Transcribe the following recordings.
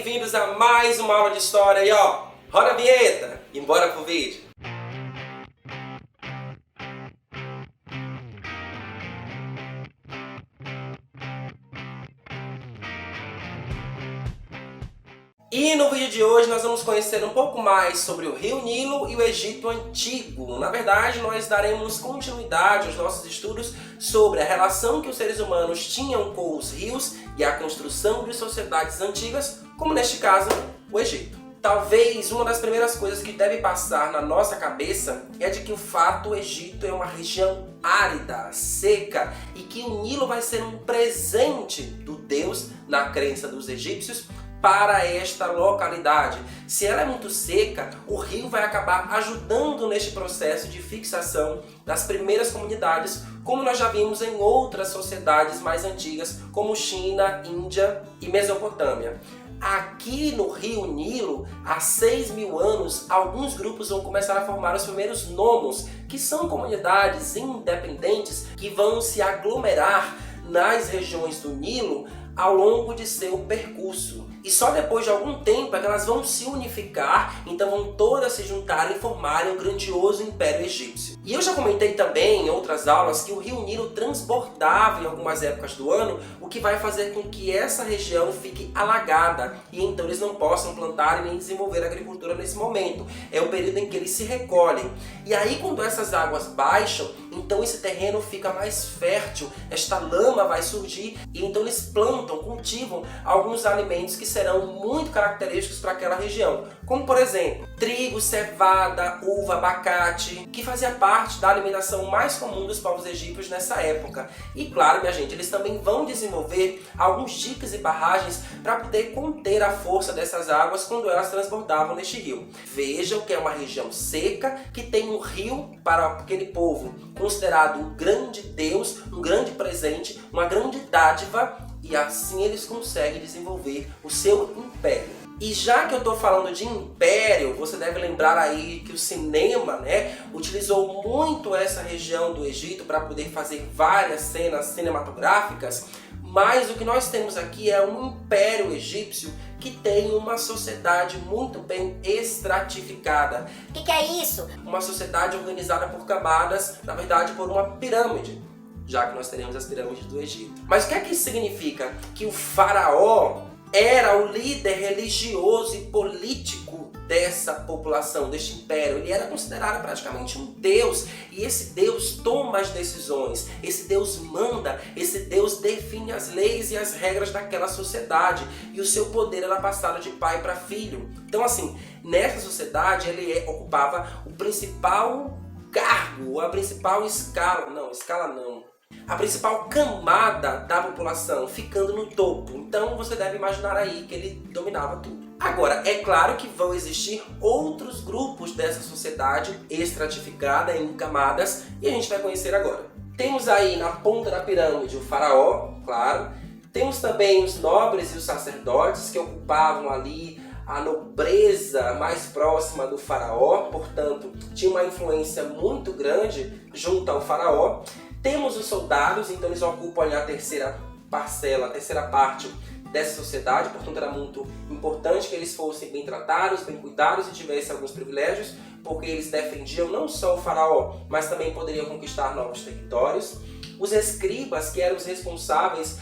bem-vindos a mais uma aula de história aí, ó. Roda a vinheta e bora pro vídeo. E no vídeo de hoje nós vamos conhecer um pouco mais sobre o Rio Nilo e o Egito Antigo. Na verdade, nós daremos continuidade aos nossos estudos sobre a relação que os seres humanos tinham com os rios e a construção de sociedades antigas, como neste caso, o Egito. Talvez uma das primeiras coisas que deve passar na nossa cabeça é de que o Egito é uma região árida, seca, e que o Nilo vai ser um presente do Deus, na crença dos egípcios, para esta localidade. Se ela é muito seca, o rio vai acabar ajudando neste processo de fixação das primeiras comunidades, como nós já vimos em outras sociedades mais antigas, como China, Índia e Mesopotâmia. Aqui no Rio Nilo, há 6.000 anos, alguns grupos vão começar a formar os primeiros nomos, que são comunidades independentes que vão se aglomerar nas regiões do Nilo ao longo de seu percurso. E só depois de algum tempo é que elas vão se unificar, então vão todas se juntarem e formarem um grandioso Império Egípcio. E eu já comentei também em outras aulas que o Rio Nilo transbordava em algumas épocas do ano, o que vai fazer com que essa região fique alagada e então eles não possam plantar e nem desenvolver agricultura nesse momento. É o período em que eles se recolhem. E aí quando essas águas baixam, então esse terreno fica mais fértil, esta lama vai surgir e então eles plantam, cultivam alguns alimentos que serão muito característicos para aquela região, como por exemplo, trigo, cevada, uva, abacate, que fazia parte da alimentação mais comum dos povos egípcios nessa época. E claro, minha gente, eles também vão desenvolver alguns diques e barragens para poder conter a força dessas águas quando elas transbordavam neste rio. Vejam que é uma região seca, que tem um rio para aquele povo considerado um grande Deus, um grande presente, uma grande dádiva, e assim eles conseguem desenvolver o seu império. E já que eu estou falando de império, você deve lembrar aí que o cinema, utilizou muito essa região do Egito para poder fazer várias cenas cinematográficas, mas o que nós temos aqui é um império egípcio que tem uma sociedade muito bem estratificada. O que é isso? Uma sociedade organizada por camadas, na verdade por uma pirâmide, já que nós teremos as pirâmides do Egito. Mas o que é que isso significa? Que o faraó era o líder religioso e político dessa população, deste império. Ele era considerado praticamente um deus, e esse deus toma as decisões, esse deus manda, esse deus define as leis e as regras daquela sociedade, e o seu poder era passado de pai para filho. Então assim, nessa sociedade ele ocupava o principal cargo, a principal a principal camada da população, ficando no topo. Então você deve imaginar aí que ele dominava tudo. Agora, é claro que vão existir outros grupos dessa sociedade estratificada em camadas, e a gente vai conhecer agora. Temos aí na ponta da pirâmide o faraó, claro. Temos também os nobres e os sacerdotes que ocupavam ali a nobreza mais próxima do faraó, portanto, tinha uma influência muito grande junto ao faraó. Temos os soldados, então eles ocupam a terceira parcela, a terceira parte dessa sociedade, portanto era muito importante que eles fossem bem tratados, bem cuidados e tivessem alguns privilégios, porque eles defendiam não só o faraó, mas também poderiam conquistar novos territórios. Os escribas, que eram os responsáveis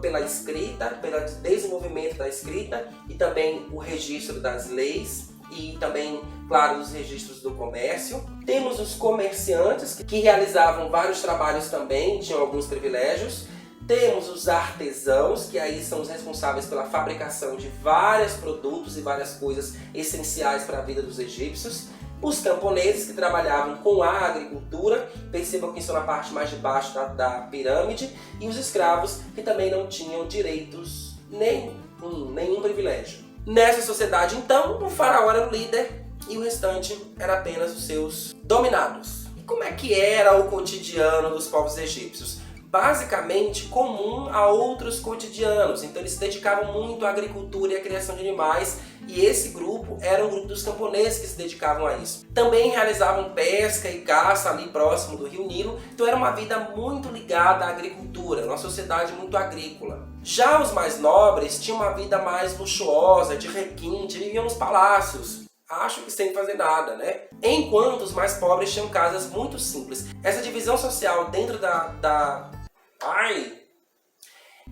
pela escrita, pelo desenvolvimento da escrita e também o registro das leis e também, claro, os registros do comércio. Temos os comerciantes que realizavam vários trabalhos também, tinham alguns privilégios. Temos os artesãos, que aí são os responsáveis pela fabricação de vários produtos e várias coisas essenciais para a vida dos egípcios. Os camponeses, que trabalhavam com a agricultura, percebam que estão na parte mais de baixo da pirâmide. E os escravos, que também não tinham direitos nenhum privilégio. Nessa sociedade, então, o faraó era o líder e o restante era apenas os seus dominados. E como é que era o cotidiano dos povos egípcios? Basicamente comum a outros cotidianos, então eles se dedicavam muito à agricultura e à criação de animais e esse grupo era um grupo dos camponeses que se dedicavam a isso. Também realizavam pesca e caça ali próximo do rio Nilo, então era uma vida muito ligada à agricultura, uma sociedade muito agrícola. Já os mais nobres tinham uma vida mais luxuosa, de requinte, viviam nos palácios. Acho que sem fazer nada, né? Enquanto os mais pobres tinham casas muito simples. Essa divisão social dentro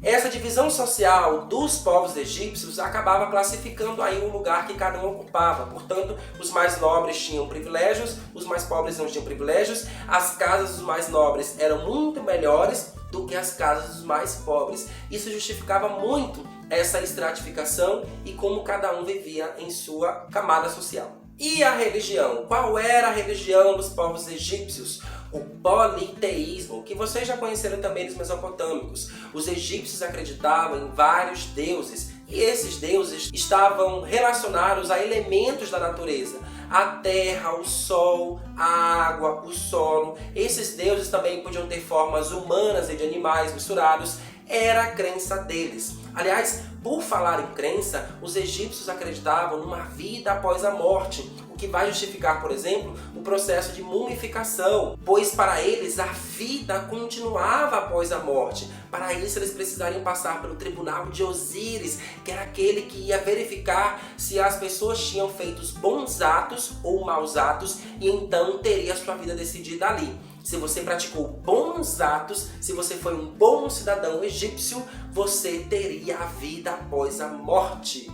Essa divisão social dos povos egípcios acabava classificando aí o lugar que cada um ocupava. Portanto, os mais nobres tinham privilégios, os mais pobres não tinham privilégios. As casas dos mais nobres eram muito melhores do que as casas dos mais pobres. Isso justificava muito essa estratificação e como cada um vivia em sua camada social. E a religião? Qual era a religião dos povos egípcios? O politeísmo, que vocês já conheceram também dos mesopotâmicos. Os egípcios acreditavam em vários deuses, e esses deuses estavam relacionados a elementos da natureza. A terra, o sol, a água, o solo. Esses deuses também podiam ter formas humanas e de animais misturados. Era a crença deles. Aliás, por falar em crença, os egípcios acreditavam numa vida após a morte, o que vai justificar, por exemplo, o processo de mumificação, pois para eles a vida continuava após a morte. Para isso eles precisariam passar pelo tribunal de Osíris, que era aquele que ia verificar se as pessoas tinham feito bons atos ou maus atos, e então teria a sua vida decidida ali. Se você praticou bons atos, se você foi um bom cidadão egípcio, você teria a vida após a morte.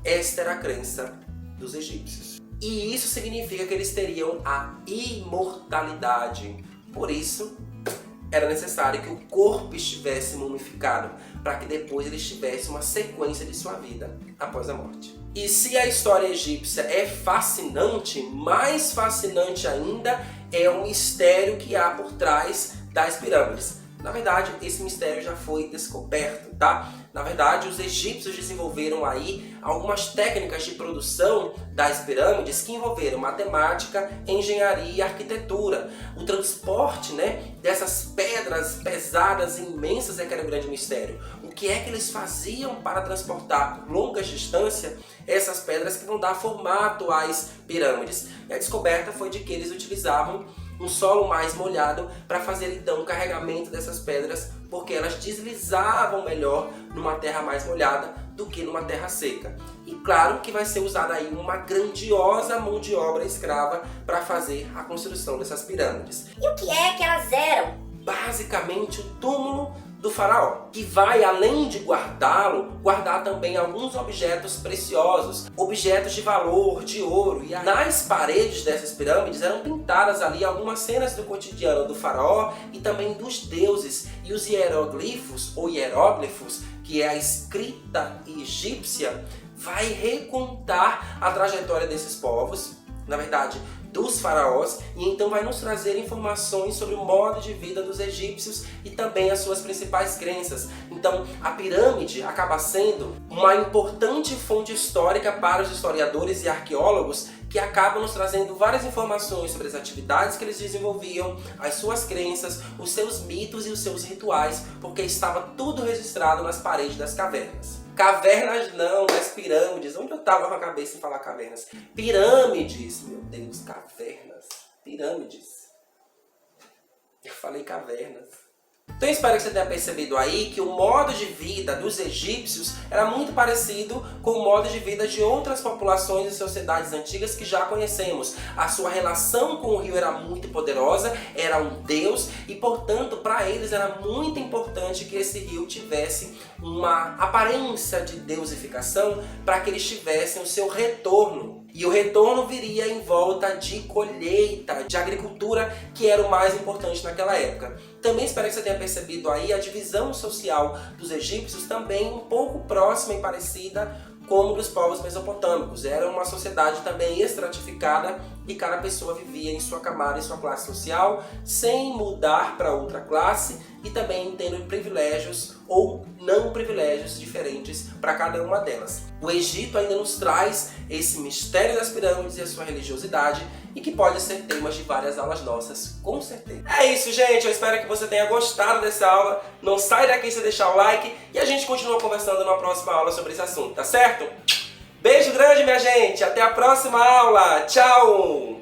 Esta era a crença dos egípcios. E isso significa que eles teriam a imortalidade. Por isso, era necessário que o corpo estivesse mumificado, para que depois eles tivessem uma sequência de sua vida após a morte. E se a história egípcia é fascinante, mais fascinante ainda é o mistério que há por trás das pirâmides. Na verdade, esse mistério já foi descoberto, tá? Na verdade, os egípcios desenvolveram aí algumas técnicas de produção das pirâmides que envolveram matemática, engenharia e arquitetura. O transporte, dessas pedras pesadas e imensas é que era o grande mistério. O que é que eles faziam para transportar por longas distâncias essas pedras que vão dar formato às pirâmides? E a descoberta foi de que eles utilizavam um solo mais molhado para fazer então o carregamento dessas pedras, porque elas deslizavam melhor numa terra mais molhada do que numa terra seca. E claro que vai ser usada aí uma grandiosa mão de obra escrava para fazer a construção dessas pirâmides. E o que é que elas eram? Basicamente o túmulo do faraó, que vai, além de guardá-lo, guardar também alguns objetos preciosos, objetos de valor, de ouro. E nas paredes dessas pirâmides eram pintadas ali algumas cenas do cotidiano do faraó e também dos deuses. E os hieroglifos, ou hieróglifos, que é a escrita egípcia, vai recontar a trajetória desses povos, na verdade, dos faraós, e então vai nos trazer informações sobre o modo de vida dos egípcios e também as suas principais crenças. Então, a pirâmide acaba sendo uma importante fonte histórica para os historiadores e arqueólogos, que acabam nos trazendo várias informações sobre as atividades que eles desenvolviam, as suas crenças, os seus mitos e os seus rituais, porque estava tudo registrado nas paredes das cavernas. Cavernas não, das pirâmides. Onde eu estava com a cabeça em falar cavernas? Pirâmides, meu Deus, cavernas. Pirâmides. Eu falei cavernas. Então eu espero que você tenha percebido aí que o modo de vida dos egípcios era muito parecido com o modo de vida de outras populações e sociedades antigas que já conhecemos. A sua relação com o rio era muito poderosa, era um deus e, portanto, para eles era muito importante que esse rio tivesse uma aparência de deusificação para que eles tivessem o seu retorno. E o retorno viria em volta de colheita, de agricultura, que era o mais importante naquela época. Também espero que você tenha percebido aí a divisão social dos egípcios também um pouco próxima e parecida como dos povos mesopotâmicos. Era uma sociedade também estratificada e cada pessoa vivia em sua camada e sua classe social sem mudar para outra classe e também tendo privilégios ou não privilégios diferentes para cada uma delas. O Egito ainda nos traz esse mistério das pirâmides e a sua religiosidade e que pode ser temas de várias aulas nossas, com certeza. É isso, gente. Eu espero que você tenha gostado dessa aula. Não sai daqui sem deixar o like e a gente continua conversando numa próxima aula sobre esse assunto, tá certo? Beijo grande, minha gente. Até a próxima aula. Tchau!